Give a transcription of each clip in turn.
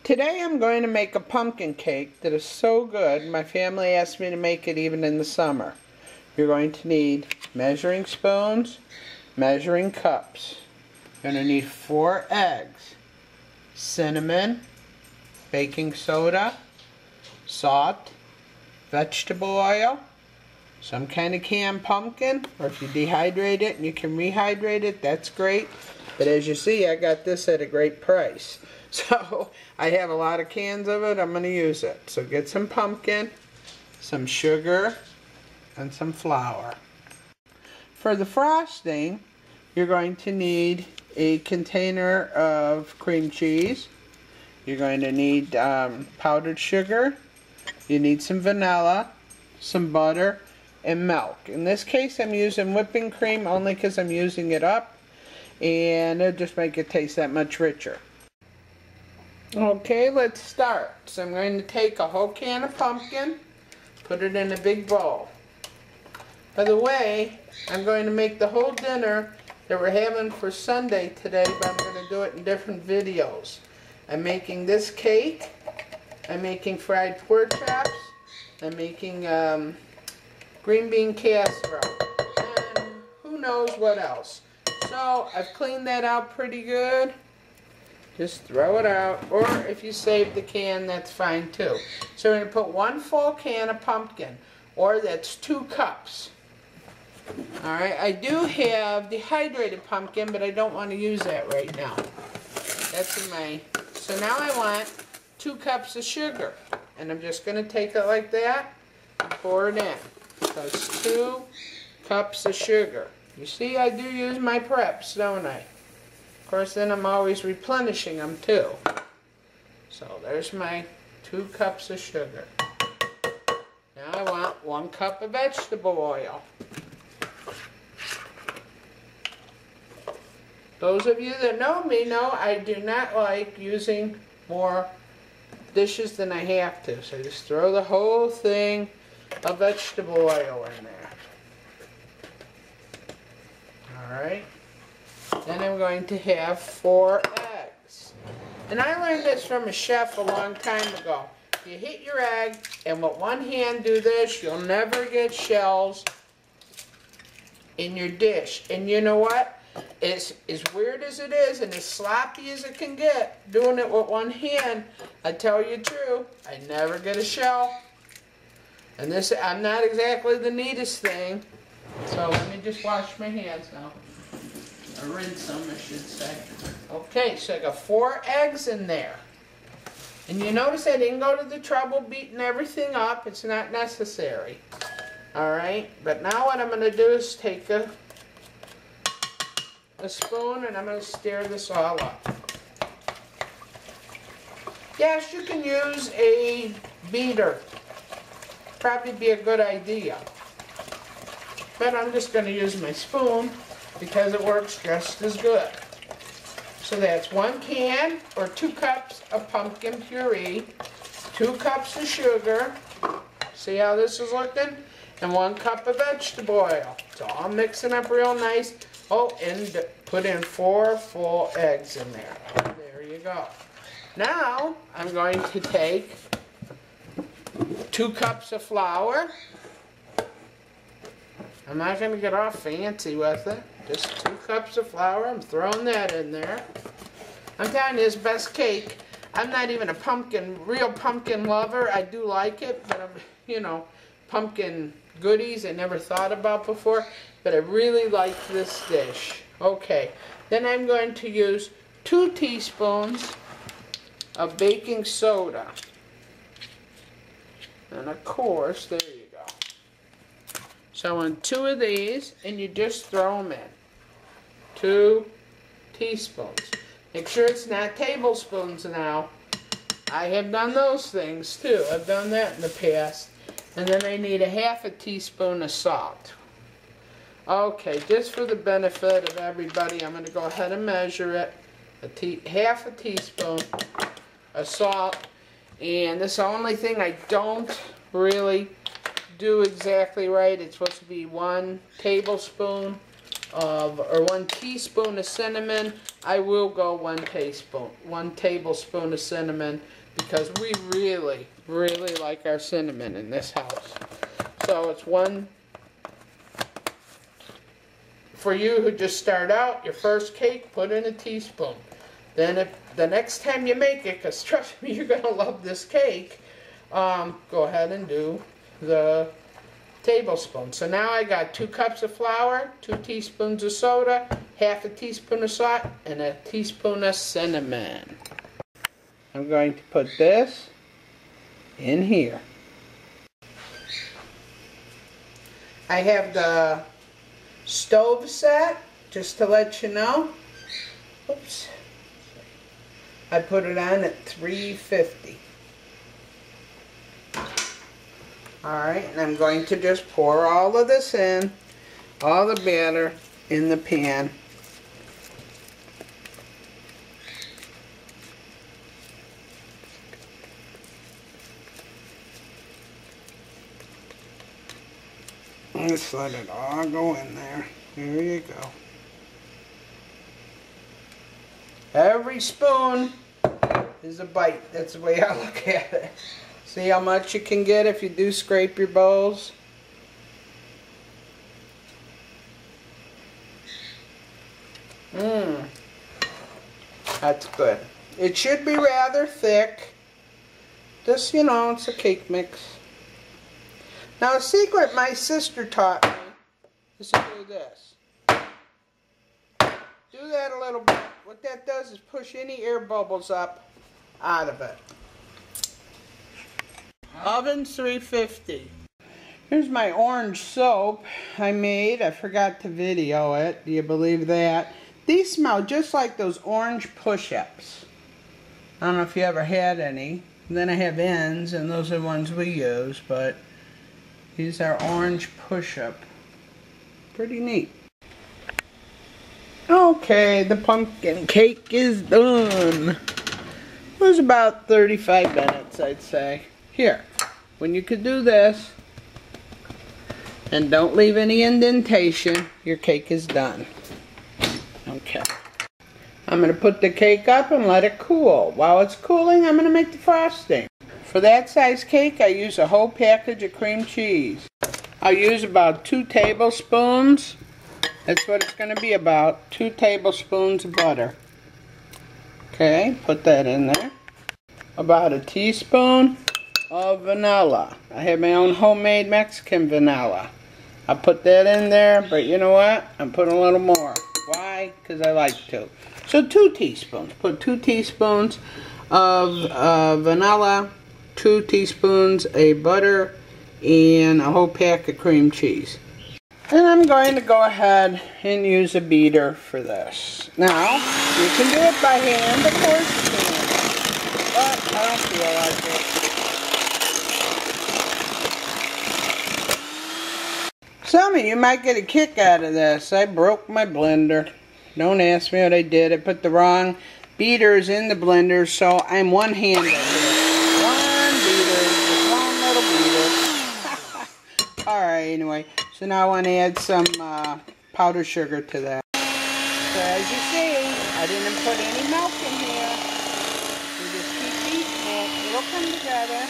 Today I'm going to make a pumpkin cake that is so good my family asked me to make it even in the summer. You're going to need measuring spoons, measuring cups. You're going to need 4 eggs, cinnamon, baking soda, salt, vegetable oil, some kind of canned pumpkin, or if you dehydrate it and you can rehydrate it, that's great. But as you see, I got this at a great price. So I have a lot of cans of it. I'm going to use it. So get some pumpkin, some sugar, and some flour. For the frosting, you're going to need a container of cream cheese. You're going to need powdered sugar. You need some vanilla, some butter, and milk. In this case, I'm using whipping cream only because I'm using it up, and it'll just make it taste that much richer. Okay, let's start. So I'm going to take a whole can of pumpkin, put it in a big bowl. By the way, I'm going to make the whole dinner that we're having for Sunday today, but I'm going to do it in different videos. I'm making this cake, I'm making fried pork chops, I'm making green bean casserole, and who knows what else. So I've cleaned that out pretty good. Just throw it out, or if you save the can, that's fine too. So we're going to put 1 full can of pumpkin, or that's 2 cups. Alright, I do have dehydrated pumpkin, but I don't want to use that right now. That's in my... So now I want 2 cups of sugar, and I'm just going to take it like that and pour it in. So it's 2 cups of sugar. You see, I do use my preps, don't I? Of course, then I'm always replenishing them too. So there's my 2 cups of sugar. Now I want 1 cup of vegetable oil. Those of you that know me know I do not like using more dishes than I have to. So just throw the whole thing of vegetable oil in there. Alright. Then I'm going to have 4 eggs. And I learned this from a chef a long time ago. You hit your egg, and with one hand do this, you'll never get shells in your dish. And you know what? As weird as it is, and as sloppy as it can get, doing it with one hand, I tell you true, I never get a shell. And this, I'm not exactly the neatest thing. So let me just wash my hands now. Or rinse them, I should say. Okay, so I got 4 eggs in there. And you notice I didn't go to the trouble beating everything up. It's not necessary. Alright, but now what I'm going to do is take a spoon and I'm going to stir this all up. Yes, you can use a beater. Probably be a good idea. But I'm just going to use my spoon because it works just as good. So that's 1 can or 2 cups of pumpkin puree, 2 cups of sugar, see how this is looking, and 1 cup of vegetable oil. It's all mixing up real nice. Oh, and put in 4 full eggs in there. There you go. Now I'm going to take 2 cups of flour. I'm not going to get all fancy with it. Just 2 cups of flour. I'm throwing that in there. I'm telling you, it's best cake. I'm not even a real pumpkin lover. I do like it, but I'm, you know, pumpkin goodies I never thought about before. But I really like this dish. Okay, then I'm going to use 2 teaspoons of baking soda. And of course, there you go. So I want 2 of these, and you just throw them in. 2 teaspoons. Make sure it's not tablespoons now. I have done those things too. I've done that in the past. And then I need a 1/2 teaspoon of salt. Okay, just for the benefit of everybody, I'm going to go ahead and measure it. 1/2 teaspoon of salt. And this is the only thing I don't really do exactly right. It's supposed to be 1 tablespoon or 1 teaspoon of cinnamon, I will go 1 tablespoon of cinnamon, because we really, really like our cinnamon in this house. So it's 1. For you who just start out, your first cake, put in a teaspoon. Then if the next time you make it, because trust me, you're going to love this cake, go ahead and do the tablespoon. So now I got 2 cups of flour, 2 teaspoons of soda, half a teaspoon of salt, and a teaspoon of cinnamon. I'm going to put this in here. I have the stove set, just to let you know. Oops. I put it on at 350. Alright, and I'm going to just pour all of this in, all the batter in the pan. Just let it all go in there. There you go. Every spoon is a bite. That's the way I look at it. See how much you can get if you do scrape your bowls? That's good. It should be rather thick. Just, you know, it's a cake mix. Now, a secret my sister taught me is to do this. Do that a little bit. What that does is push any air bubbles up out of it. Oven 350. Here's my orange soap I made. I forgot to video it. Do you believe that? These smell just like those orange push-ups. I don't know if you ever had any. And then I have ends, and those are the ones we use, but these are orange push-up. Pretty neat. Okay, the pumpkin cake is done. It was about 35 minutes, I'd say. Here, when you could do this, and don't leave any indentation, your cake is done. Okay. I'm going to put the cake up and let it cool. While it's cooling, I'm going to make the frosting. For that size cake, I use a whole package of cream cheese. I'll use about 2 tablespoons. That's what it's going to be about. 2 tablespoons of butter. Okay, put that in there. About a teaspoon of vanilla. I have my own homemade Mexican vanilla. I'll put that in there, but you know what? I'm putting a little more. Why? Because I like to. So 2 teaspoons. Put 2 teaspoons of vanilla, 2 teaspoons of butter, and a whole pack of cream cheese. And I'm going to go ahead and use a beater for this. Now, you can do it by hand, of course you can. But I don't feel like it. Some of you might get a kick out of this. I broke my blender. Don't ask me what I did. I put the wrong beaters in the blender, so I'm one-handed here. One beater, just one little beater. Alright, anyway. So now I want to add some powdered sugar to that. So as you see, I didn't put any milk in here. You just keep beating it. It'll come together.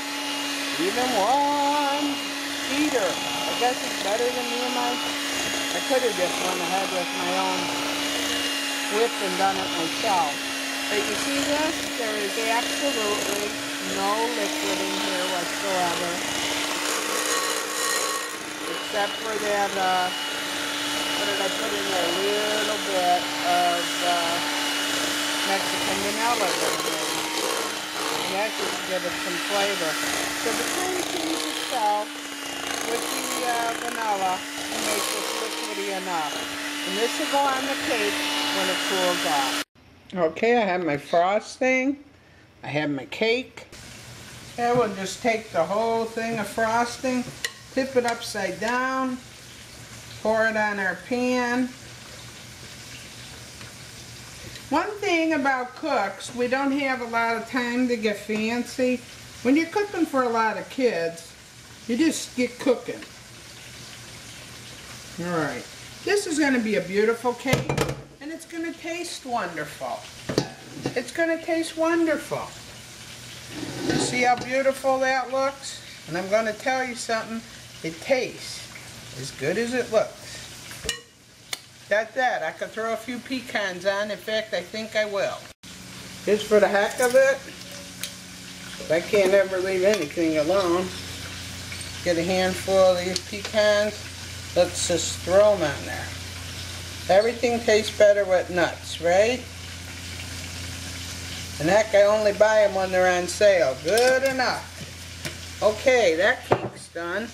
Even one beater. I guess it's better than me and mine. I could have just went ahead with my own whip and done it myself. But you see this? There is absolutely no liquid in here whatsoever. Except for that, what did I put in there? A little bit of Mexican vanilla in there. And that just gives it some flavor. So the cream cheese itself with the vanilla makes it liquidy enough. And this will go on the cake when it cools off. Okay, I have my frosting. I have my cake. And we'll just take the whole thing of frosting, tip it upside down, pour it on our pan. One thing about cooks, we don't have a lot of time to get fancy. When you're cooking for a lot of kids, you just get cooking. Alright, this is going to be a beautiful cake, and it's going to taste wonderful. It's going to taste wonderful. You see how beautiful that looks? And I'm going to tell you something. It tastes as good as it looks. That's that. I could throw a few pecans on. In fact, I think I will. Just for the heck of it. I can't ever leave anything alone. Get a handful of these pecans. Let's just throw them on there. Everything tastes better with nuts, right? And heck, I only buy them when they're on sale. Good enough. Okay, that cake's done.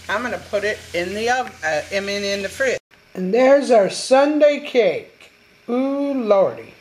I'm going to put it in the oven, in the fridge. And there's our Sunday cake. Ooh, Lordy.